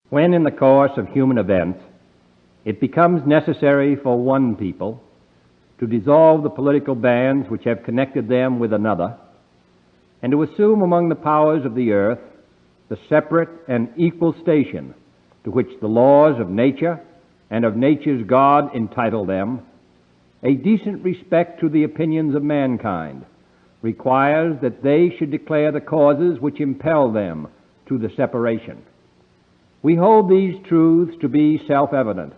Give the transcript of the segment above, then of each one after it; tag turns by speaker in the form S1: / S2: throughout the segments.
S1: When in the course of human events it becomes necessary for one people to dissolve the political bands which have connected them with another, and to assume among the powers of the earth the separate and equal station to which the laws of nature and of nature's God entitle them, a decent respect to the opinions of mankind requires that they should declare the causes which impel them to the separation. We hold these truths to be self-evident,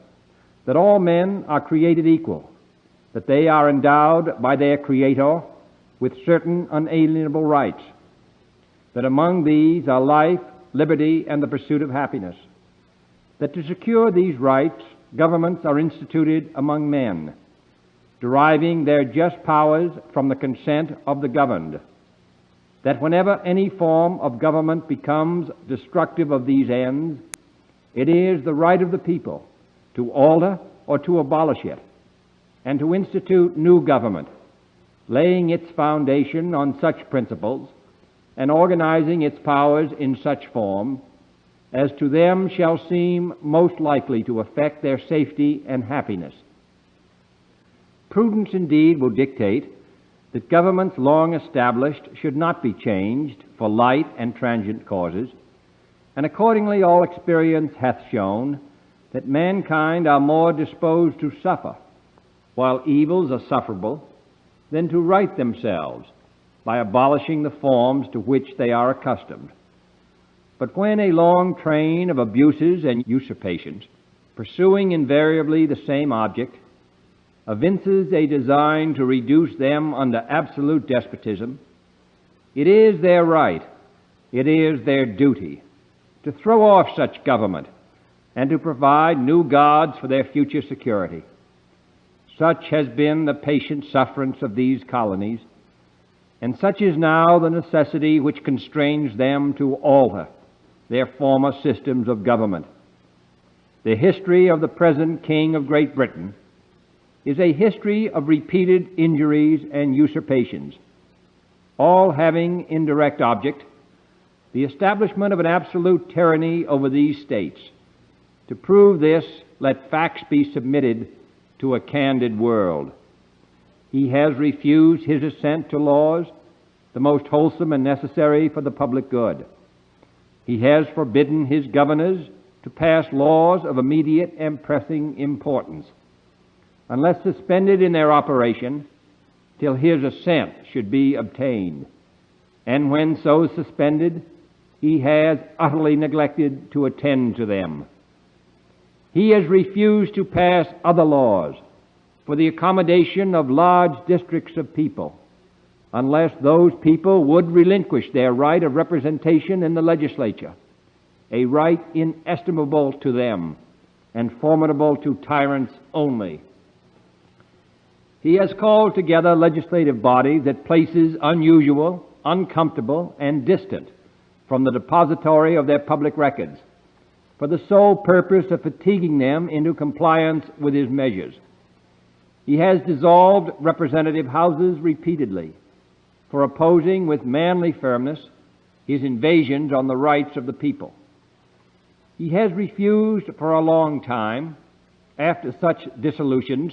S1: that all men are created equal, that they are endowed by their Creator with certain unalienable rights, that among these are life, liberty, and the pursuit of happiness, that to secure these rights, governments are instituted among men, deriving their just powers from the consent of the governed, that whenever any form of government becomes destructive of these ends, it is the right of the people to alter or to abolish it, and to institute new government, laying its foundation on such principles and organizing its powers in such form as to them shall seem most likely to affect their safety and happiness. Prudence indeed will dictate that governments long established should not be changed for light and transient causes, and accordingly all experience hath shown that mankind are more disposed to suffer, while evils are sufferable, than to right themselves by abolishing the forms to which they are accustomed. But when a long train of abuses and usurpations, pursuing invariably the same object, evinces a design to reduce them under absolute despotism, it is their right, it is their duty, to throw off such government and to provide new gods for their future security. Such has been the patient sufferance of these colonies, and such is now the necessity which constrains them to alter their former systems of government. The history of the present King of Great Britain is a history of repeated injuries and usurpations, all having in direct object the establishment of an absolute tyranny over these states. To prove this, let facts be submitted to a candid world. He has refused his assent to laws, the most wholesome and necessary for the public good. He has forbidden his governors to pass laws of immediate and pressing importance, unless suspended in their operation till his assent should be obtained. And when so suspended, he has utterly neglected to attend to them. He has refused to pass other laws for the accommodation of large districts of people, unless those people would relinquish their right of representation in the legislature, a right inestimable to them and formidable to tyrants only. He has called together legislative bodies at places unusual, uncomfortable, and distant from the depository of their public records, for the sole purpose of fatiguing them into compliance with his measures. He has dissolved representative houses repeatedly for opposing with manly firmness his invasions on the rights of the people. He has refused for a long time, after such dissolutions,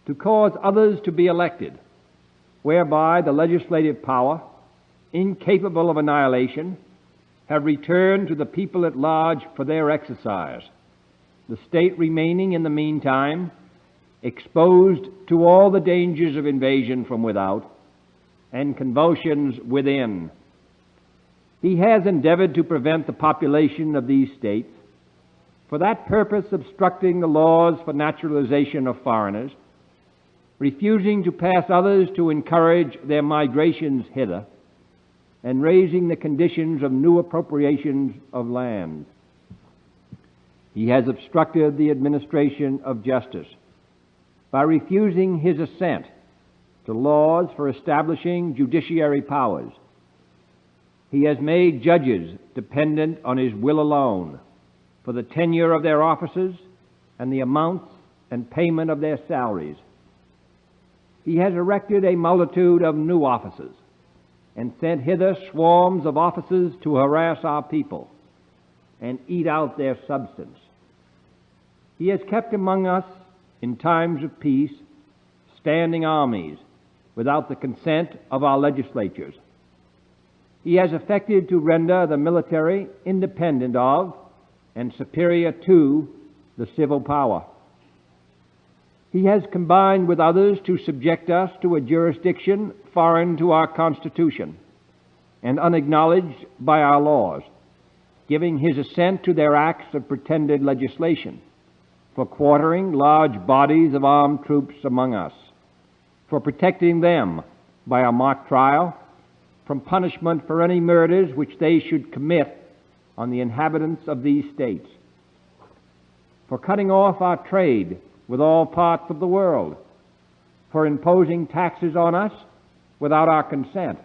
S1: to cause others to be elected, whereby the legislative power, incapable of annihilation, have returned to the people at large for their exercise, the state remaining in the meantime exposed to all the dangers of invasion from without and convulsions within. He has endeavored to prevent the population of these states, for that purpose obstructing the laws for naturalization of foreigners, refusing to pass others to encourage their migrations hither, and raising the conditions of new appropriations of land. He has obstructed the administration of justice by refusing his assent to laws for establishing judiciary powers. He has made judges dependent on his will alone for the tenure of their offices and the amounts and payment of their salaries. He has erected a multitude of new offices and sent hither swarms of officers to harass our people, and eat out their substance. He has kept among us, in times of peace, standing armies without the consent of our legislatures. He has effected to render the military independent of and superior to the civil power. He has combined with others to subject us to a jurisdiction foreign to our Constitution and unacknowledged by our laws, giving his assent to their acts of pretended legislation, for quartering large bodies of armed troops among us, for protecting them by a mock trial from punishment for any murders which they should commit on the inhabitants of these states, for cutting off our trade with all parts of the world, for imposing taxes on us without our consent,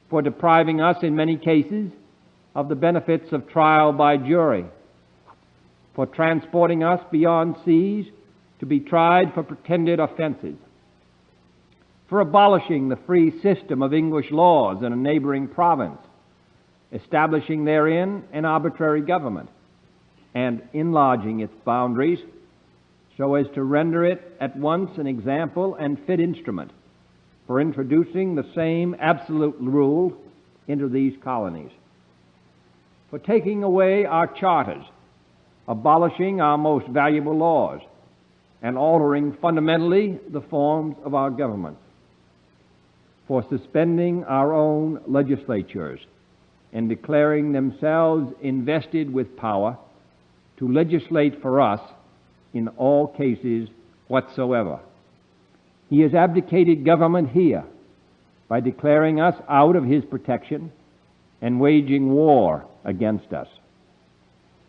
S1: for depriving us in many cases of the benefits of trial by jury, for transporting us beyond seas to be tried for pretended offenses, for abolishing the free system of English laws in a neighboring province, establishing therein an arbitrary government, and enlarging its boundaries so as to render it at once an example and fit instrument for introducing the same absolute rule into these colonies, for taking away our charters, abolishing our most valuable laws, and altering fundamentally the forms of our government, for suspending our own legislatures and declaring themselves invested with power to legislate for us in all cases whatsoever. He has abdicated government here by declaring us out of his protection and waging war against us.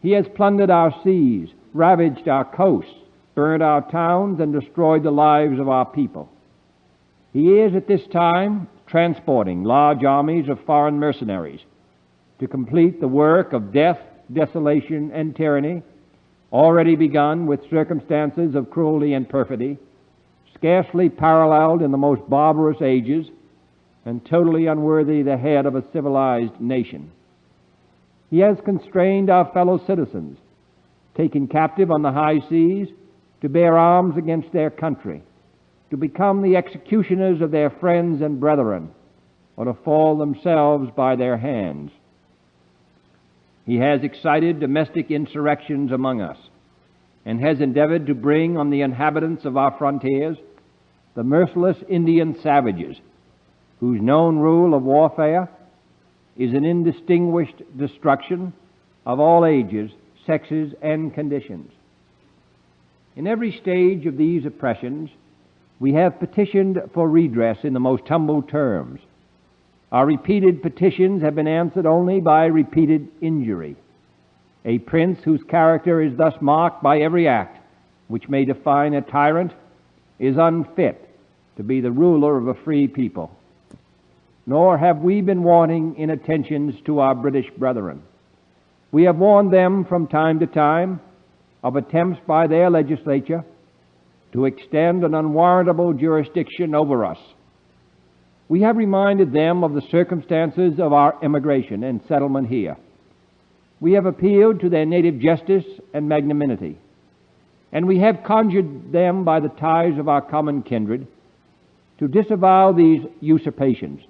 S1: He has plundered our seas, ravaged our coasts, burned our towns, and destroyed the lives of our people. He is at this time transporting large armies of foreign mercenaries to complete the work of death, desolation, and tyranny already begun with circumstances of cruelty and perfidy, scarcely paralleled in the most barbarous ages, and totally unworthy the head of a civilized nation. He has constrained our fellow citizens, taken captive on the high seas, to bear arms against their country, to become the executioners of their friends and brethren, or to fall themselves by their hands. He has excited domestic insurrections among us, and has endeavored to bring on the inhabitants of our frontiers the merciless Indian savages, whose known rule of warfare is an indistinguished destruction of all ages, sexes, and conditions. In every stage of these oppressions, we have petitioned for redress in the most humble terms. Our repeated petitions have been answered only by repeated injury. A prince whose character is thus marked by every act which may define a tyrant is unfit to be the ruler of a free people. Nor have we been wanting in attentions to our British brethren. We have warned them from time to time of attempts by their legislature to extend an unwarrantable jurisdiction over us. We have reminded them of the circumstances of our immigration and settlement here. We have appealed to their native justice and magnanimity, and we have conjured them by the ties of our common kindred to disavow these usurpations,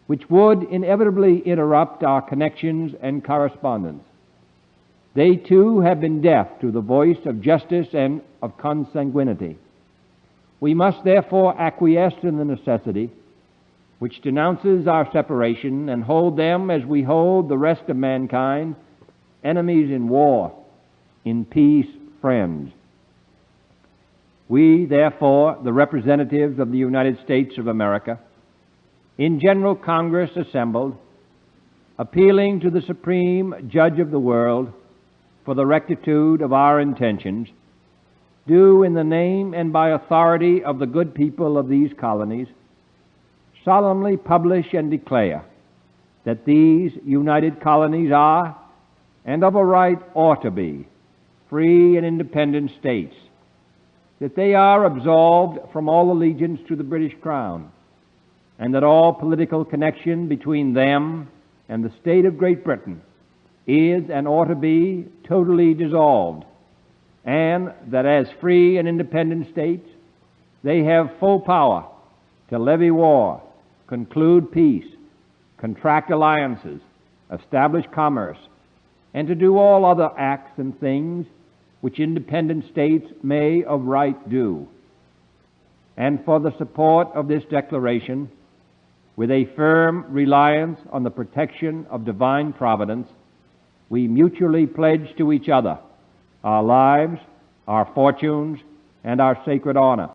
S1: which would inevitably interrupt our connections and correspondence. They too have been deaf to the voice of justice and of consanguinity. We must therefore acquiesce in the necessity which denounces our separation, and hold them as we hold the rest of mankind, enemies in war, in peace friends. We, therefore, the representatives of the United States of America, in General Congress assembled, appealing to the Supreme Judge of the world for the rectitude of our intentions, do in the name and by authority of the good people of these colonies solemnly publish and declare that these united colonies are, and of a right ought to be, free and independent states, that they are absolved from all allegiance to the British Crown, and that all political connection between them and the state of Great Britain is and ought to be totally dissolved, and that as free and independent states, they have full power to levy war, conclude peace, contract alliances, establish commerce, and to do all other acts and things which independent states may of right do. And for the support of this declaration, with a firm reliance on the protection of divine providence, we mutually pledge to each other our lives, our fortunes, and our sacred honor.